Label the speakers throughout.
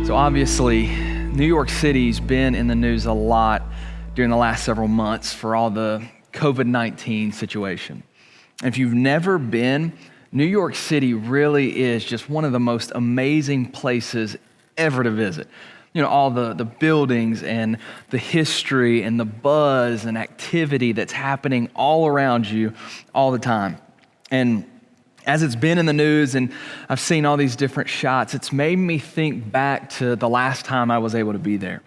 Speaker 1: So obviously, New York City's been in the news a lot during the last several months for all the COVID-19 situation. And if you've never been, New York City really is just one of the most amazing places ever to visit. You know, all the buildings and the history and the buzz and activity that's happening all around you all the time. And as it's been in the news and I've seen all these different shots, it's made me think back to the last time I was able to be there.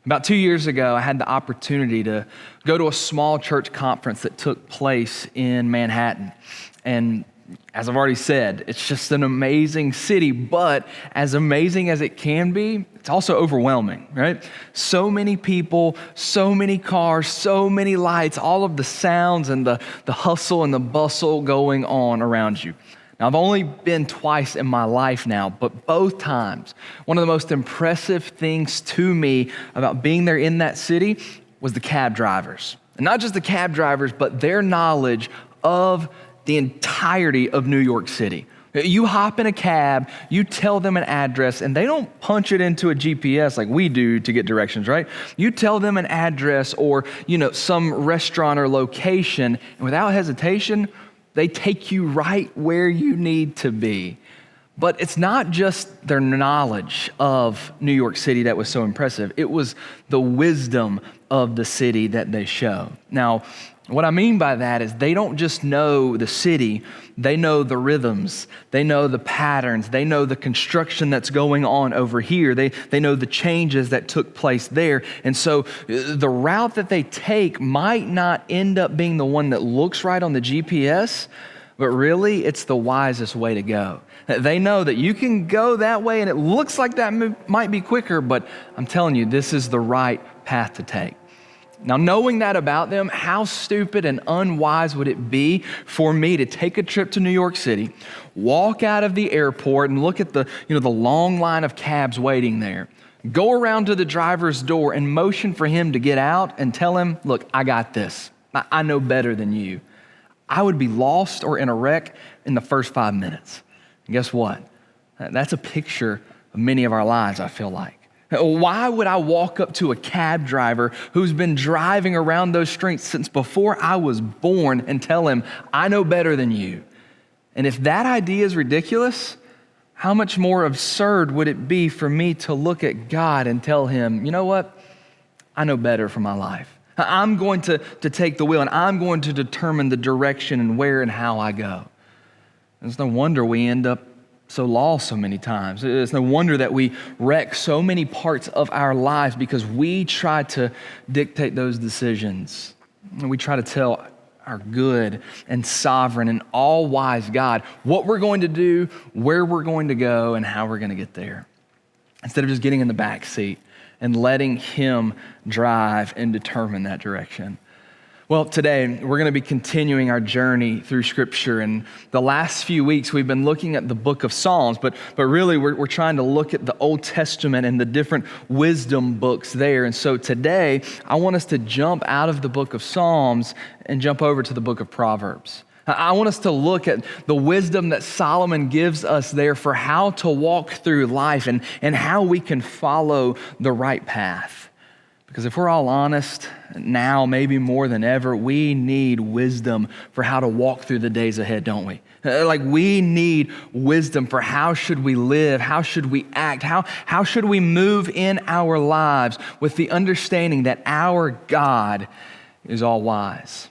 Speaker 1: About 2 years ago, I had the opportunity to go to a small church conference that took place in Manhattan. And as I've already said, it's just an amazing city, but as amazing as it can be, it's also overwhelming, right? So many people, so many cars, so many lights, all of the sounds and the hustle and the bustle going on around you. Now, I've only been twice in my life now, but both times, one of the most impressive things to me about being there in that city was the cab drivers. And not just the cab drivers, but their knowledge of the entirety of New York City. You hop in a cab, you tell them an address, and they don't punch it into a GPS like we do to get directions, right? You tell them an address or, some restaurant or location, and without hesitation, they take you right where you need to be. But it's not just their knowledge of New York City that was so impressive. It was the wisdom of the city that they show. Now, what I mean by that is they don't just know the city, they know the rhythms, they know the patterns, they know the construction that's going on over here, they know the changes that took place there. And so the route that they take might not end up being the one that looks right on the GPS, but really it's the wisest way to go. They know that you can go that way and it looks like that might be quicker, but I'm telling you, this is the right path to take. Now, knowing that about them, how stupid and unwise would it be for me to take a trip to New York City, walk out of the airport and look at the long line of cabs waiting there, go around to the driver's door and motion for him to get out and tell him, look, I got this. I know better than you. I would be lost or in a wreck in the first 5 minutes. And guess what? That's a picture of many of our lives, I feel like. Why would I walk up to a cab driver who's been driving around those streets since before I was born and tell him, I know better than you? And if that idea is ridiculous, how much more absurd would it be for me to look at God and tell him, you know what? I know better for my life. I'm going to take the wheel and I'm going to determine the direction and where and how I go. It's no wonder we end up so lost so many times. It's no wonder that we wreck so many parts of our lives because we try to dictate those decisions. And we try to tell our good and sovereign and all-wise God what we're going to do, where we're going to go, and how we're going to get there. Instead of just getting in the back seat and letting him drive and determine that direction. Well, today we're going to be continuing our journey through Scripture, and the last few weeks we've been looking at the book of Psalms, but really we're trying to look at the Old Testament and the different wisdom books there. And so today I want us to jump out of the book of Psalms and jump over to the book of Proverbs. I want us to look at the wisdom that Solomon gives us there for how to walk through life and how we can follow the right path. Because if we're all honest, now maybe more than ever, we need wisdom for how to walk through the days ahead, don't we? Like we need wisdom for how should we live, how should we act, how should we move in our lives with the understanding that our God is all wise.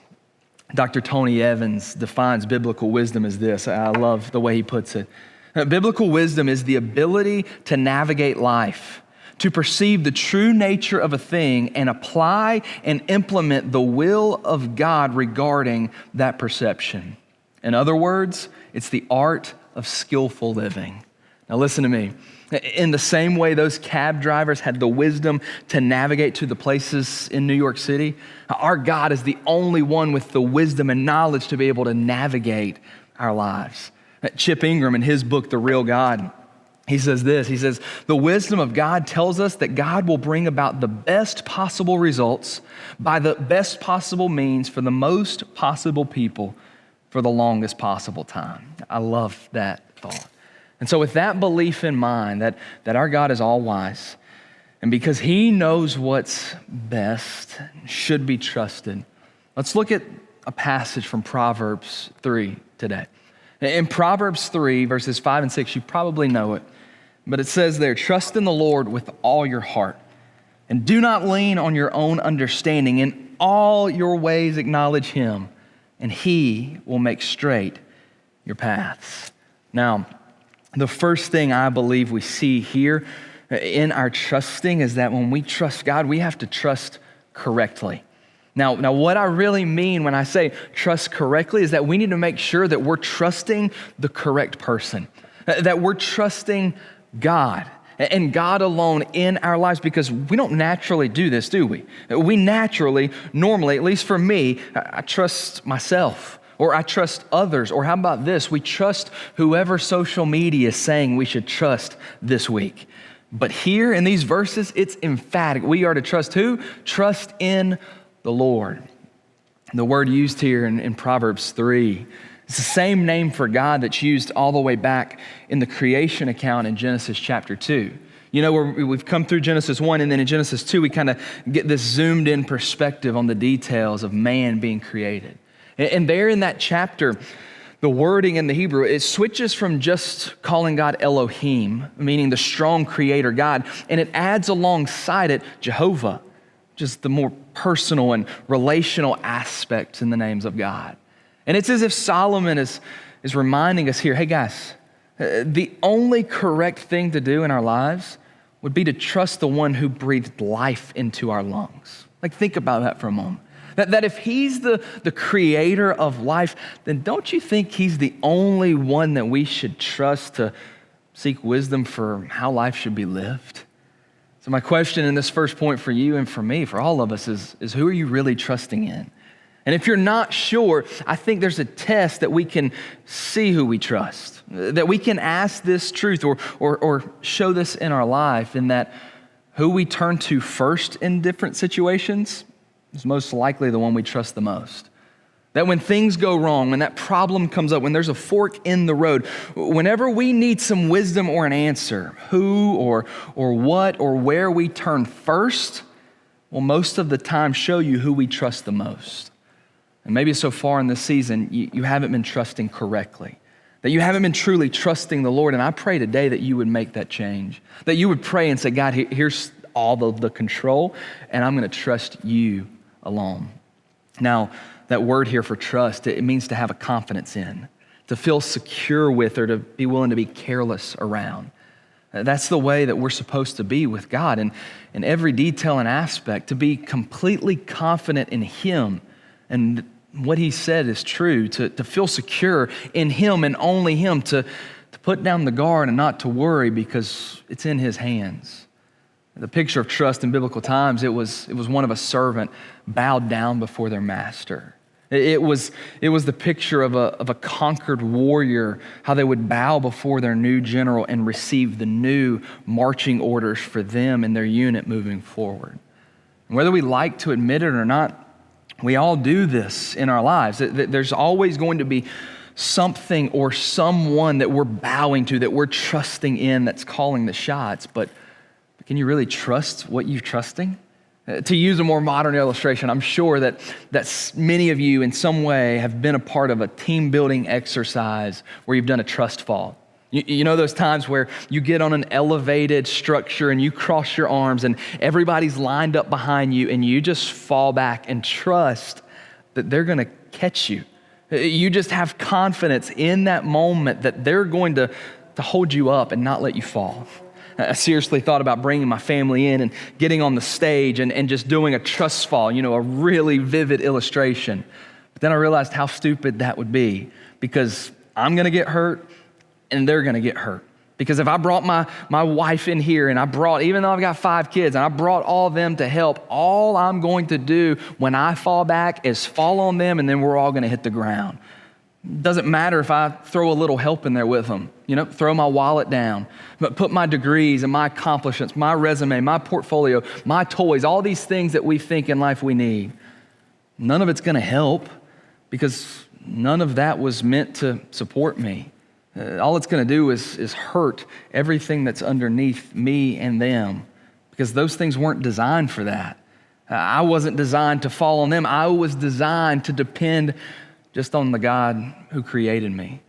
Speaker 1: Dr. Tony Evans defines biblical wisdom as this. I love the way he puts it. Biblical wisdom is the ability to navigate life, to perceive the true nature of a thing and apply and implement the will of God regarding that perception. In other words, it's the art of skillful living. Now listen to me. In the same way those cab drivers had the wisdom to navigate to the places in New York City, our God is the only one with the wisdom and knowledge to be able to navigate our lives. Chip Ingram in his book, The Real God, he says this, he says, the wisdom of God tells us that God will bring about the best possible results by the best possible means for the most possible people for the longest possible time. I love that thought. And so with that belief in mind, that our God is all wise, and because he knows what's best, should be trusted, let's look at a passage from Proverbs 3 today. In Proverbs 3, verses 5 and 6, you probably know it, but it says there, trust in the Lord with all your heart, and do not lean on your own understanding. In all your ways acknowledge him, and he will make straight your paths. Now, the first thing I believe we see here in our trusting is that when we trust God, we have to trust correctly. Now, what I really mean when I say trust correctly is that we need to make sure that we're trusting the correct person, that we're trusting God and God alone in our lives, because we don't naturally do this, do we? We naturally, normally, at least for me, I trust myself, or I trust others, or how about this? We trust whoever social media is saying we should trust this week. But here in these verses, it's emphatic. We are to trust who? Trust in the Lord. The word used here in Proverbs 3, it's the same name for God that's used all the way back in the creation account in Genesis chapter 2. You know, where we've come through Genesis 1, and then in Genesis 2, we kind of get this zoomed in perspective on the details of man being created. And there in that chapter, the wording in the Hebrew, it switches from just calling God Elohim, meaning the strong creator God, and it adds alongside it Jehovah, just the more personal and relational aspects in the names of God. And it's as if Solomon is reminding us here, hey guys, the only correct thing to do in our lives would be to trust the one who breathed life into our lungs. Like, think about that for a moment. That if he's the creator of life, then don't you think he's the only one that we should trust to seek wisdom for how life should be lived? So my question in this first point for you and for me, for all of us, is who are you really trusting in? And if you're not sure, I think there's a test that we can see who we trust, that we can ask this truth or show this in our life, in that who we turn to first in different situations is most likely the one we trust the most. That when things go wrong, when that problem comes up, when there's a fork in the road, whenever we need some wisdom or an answer, who or what or where we turn first will most of the time show you who we trust the most. And maybe so far in this season, you haven't been trusting correctly, that you haven't been truly trusting the Lord. And I pray today that you would make that change, that you would pray and say, God, here's all of the control, and I'm going to trust you alone. Now, that word here for trust, it means to have a confidence in, to feel secure with, or to be willing to be careless around. That's the way that we're supposed to be with God, and in every detail and aspect, to be completely confident in him and what he said is true, to feel secure in him and only him, to put down the guard and not to worry because it's in his hands. The picture of trust in biblical times, it was one of a servant bowed down before their master. It was the picture of a conquered warrior, how they would bow before their new general and receive the new marching orders for them and their unit moving forward. And whether we like to admit it or not, we all do this in our lives. There's always going to be something or someone that we're bowing to, that we're trusting in, that's calling the shots. But can you really trust what you're trusting? To use a more modern illustration, I'm sure that many of you in some way have been a part of a team building exercise where you've done a trust fall. You know those times where you get on an elevated structure and you cross your arms and everybody's lined up behind you and you just fall back and trust that they're going to catch you. You just have confidence in that moment that they're going to hold you up and not let you fall. I seriously thought about bringing my family in and getting on the stage and just doing a trust fall, a really vivid illustration. But then I realized how stupid that would be, because I'm going to get hurt and they're going to get hurt. Because if I brought my wife in here and even though I've got 5 kids, and I brought all of them to help, all I'm going to do when I fall back is fall on them, and then we're all going to hit the ground. Doesn't matter if I throw a little help in there with them, throw my wallet down, but put my degrees and my accomplishments, my resume, my portfolio, my toys, all these things that we think in life we need. None of it's going to help, because none of that was meant to support me. All it's going to do is hurt everything that's underneath me and them, because those things weren't designed for that. I wasn't designed to fall on them. I was designed to depend just on the God who created me,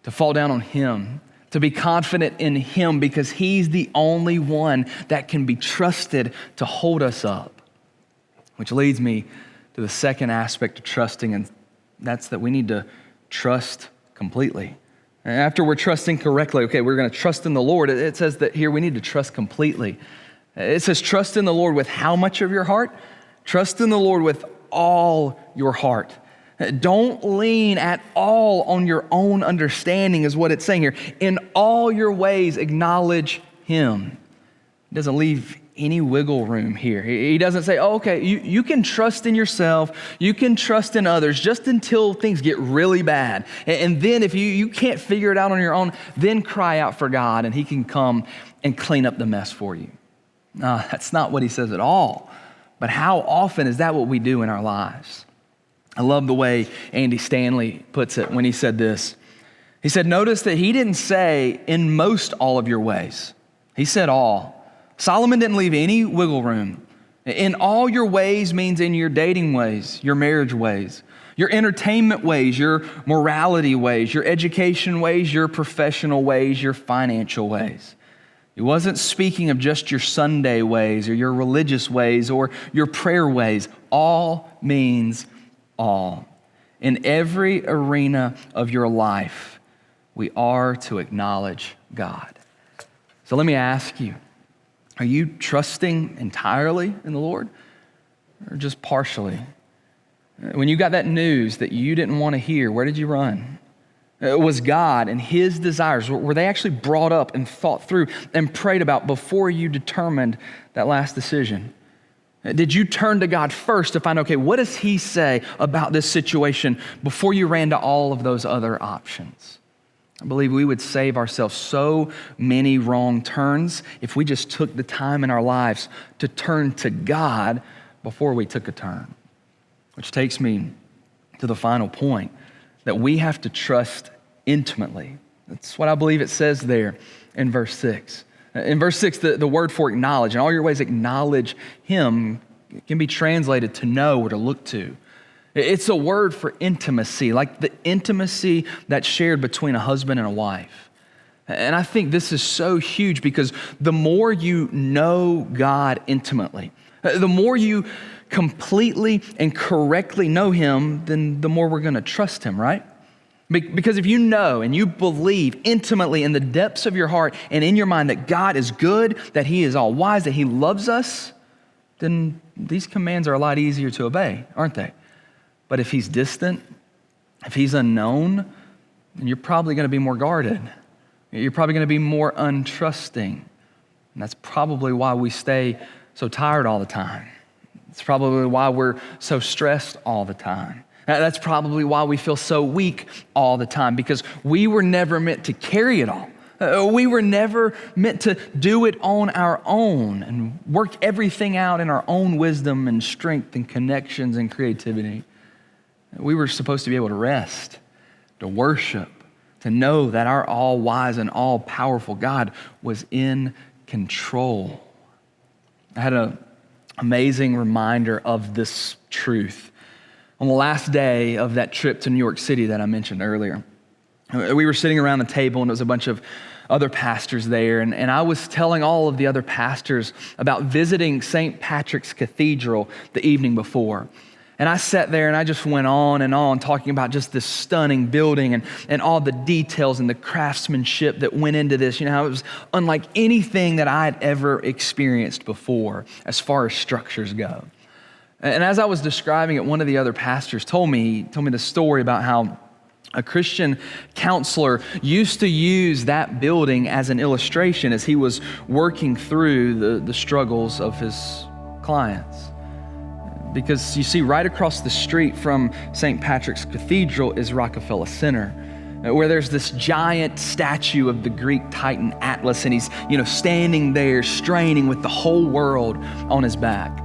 Speaker 1: to fall down on Him, to be confident in Him, because He's the only one that can be trusted to hold us up. Which leads me to the second aspect of trusting, and that's that we need to trust completely. And after we're trusting correctly, okay, we're going to trust in the Lord. It says that here we need to trust completely. It says trust in the Lord with how much of your heart? Trust in the Lord with all your heart. Don't lean at all on your own understanding is what it's saying here. In all your ways, acknowledge Him. He doesn't leave any wiggle room here. He doesn't say, oh, okay, you can trust in yourself, you can trust in others just until things get really bad. And then if you can't figure it out on your own, then cry out for God and He can come and clean up the mess for you. No, that's not what He says at all. But how often is that what we do in our lives? I love the way Andy Stanley puts it when he said this. He said, notice that he didn't say in most all of your ways. He said all. Solomon didn't leave any wiggle room. In all your ways means in your dating ways, your marriage ways, your entertainment ways, your morality ways, your education ways, your professional ways, your financial ways. He wasn't speaking of just your Sunday ways or your religious ways or your prayer ways. All means all. In every arena of your life, we are to acknowledge God. So let me ask you, are you trusting entirely in the Lord or just partially? When you got that news that you didn't want to hear, where did you run? Was God and His desires, were they actually brought up and thought through and prayed about before you determined that last decision? Did you turn to God first to find, okay, what does He say about this situation before you ran to all of those other options? I believe we would save ourselves so many wrong turns if we just took the time in our lives to turn to God before we took a turn. Which takes me to the final point, that we have to trust intimately. That's what I believe it says there in verse 6. In verse 6, the word for acknowledge, in all your ways acknowledge Him, can be translated to know or to look to. It's a word for intimacy, like the intimacy that's shared between a husband and a wife. And I think this is so huge because the more you know God intimately, the more you completely and correctly know Him, then the more we're going to trust Him, right? Because if you know and you believe intimately in the depths of your heart and in your mind that God is good, that He is all wise, that He loves us, then these commands are a lot easier to obey, aren't they? But if He's distant, if He's unknown, then you're probably going to be more guarded. You're probably going to be more untrusting. And that's probably why we stay so tired all the time. It's probably why we're so stressed all the time. That's probably why we feel so weak all the time, because we were never meant to carry it all. We were never meant to do it on our own and work everything out in our own wisdom and strength and connections and creativity. We were supposed to be able to rest, to worship, to know that our all-wise and all-powerful God was in control. I had an amazing reminder of this truth on the last day of that trip to New York City that I mentioned earlier. We were sitting around the table and it was a bunch of other pastors there, and I was telling all of the other pastors about visiting St. Patrick's Cathedral the evening before. And I sat there and I just went on and on talking about just this stunning building and all the details and the craftsmanship that went into this. You know, how it was unlike anything that I had ever experienced before as far as structures go. And as I was describing it, one of the other pastors told me the story about how a Christian counselor used to use that building as an illustration as he was working through the struggles of his clients. Because you see, right across the street from St. Patrick's Cathedral is Rockefeller Center, where there's this giant statue of the Greek titan Atlas, and he's, standing there straining with the whole world on his back.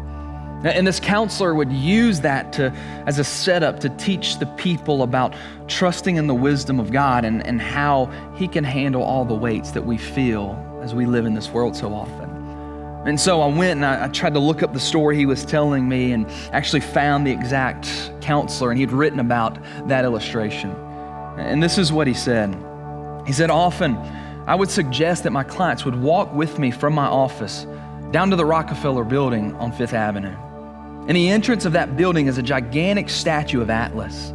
Speaker 1: And this counselor would use that as a setup to teach the people about trusting in the wisdom of God and how he can handle all the weights that we feel as we live in this world so often. And so I went and I tried to look up the story he was telling me and actually found the exact counselor, and he'd written about that illustration. And this is what he said. He said, often I would suggest that my clients would walk with me from my office down to the Rockefeller building on Fifth Avenue. In the entrance of that building is a gigantic statue of Atlas,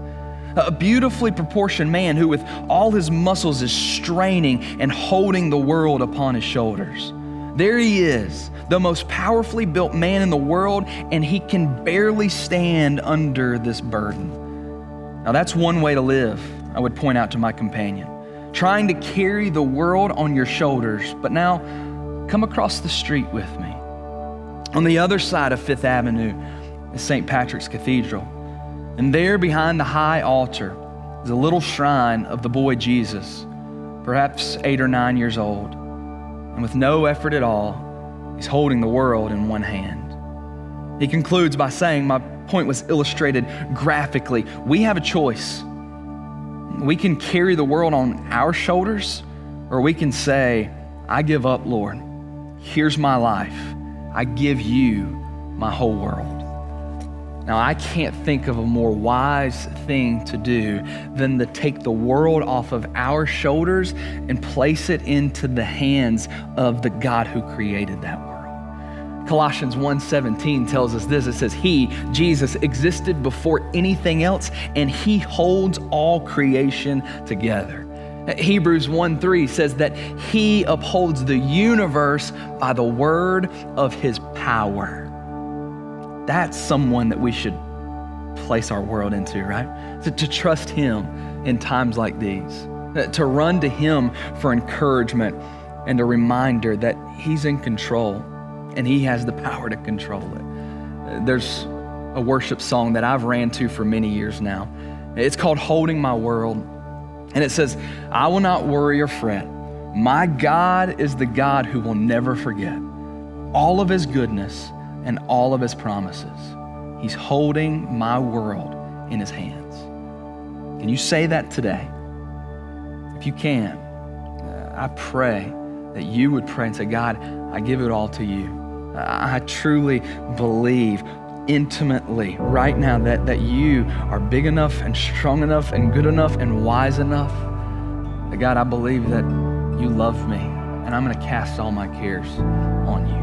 Speaker 1: a beautifully proportioned man who with all his muscles is straining and holding the world upon his shoulders. There he is, the most powerfully built man in the world, and he can barely stand under this burden. Now that's one way to live, I would point out to my companion, trying to carry the world on your shoulders. But now come across the street with me. On the other side of Fifth Avenue is St. Patrick's Cathedral. And there behind the high altar is a little shrine of the boy Jesus, perhaps 8 or 9 years old. And with no effort at all, he's holding the world in one hand. He concludes by saying, my point was illustrated graphically. We have a choice. We can carry the world on our shoulders, or we can say, I give up, Lord. Here's my life. I give you my whole world. Now, I can't think of a more wise thing to do than to take the world off of our shoulders and place it into the hands of the God who created that world. Colossians 1:17 tells us this. It says, He, Jesus, existed before anything else, and He holds all creation together. Hebrews 1:3 says that He upholds the universe by the word of His power. That's someone that we should place our world into, right? To trust Him in times like these, to run to Him for encouragement and a reminder that He's in control and He has the power to control it. There's a worship song that I've ran to for many years now. It's called Holding My World. And it says, I will not worry or fret. My God is the God who will never forget all of His goodness and all of His promises. He's holding my world in His hands. Can you say that today? If you can, I pray that you would pray and say, God, I give it all to you. I truly believe intimately right now that you are big enough and strong enough and good enough and wise enough. That God, I believe that you love me, and I'm going to cast all my cares on you.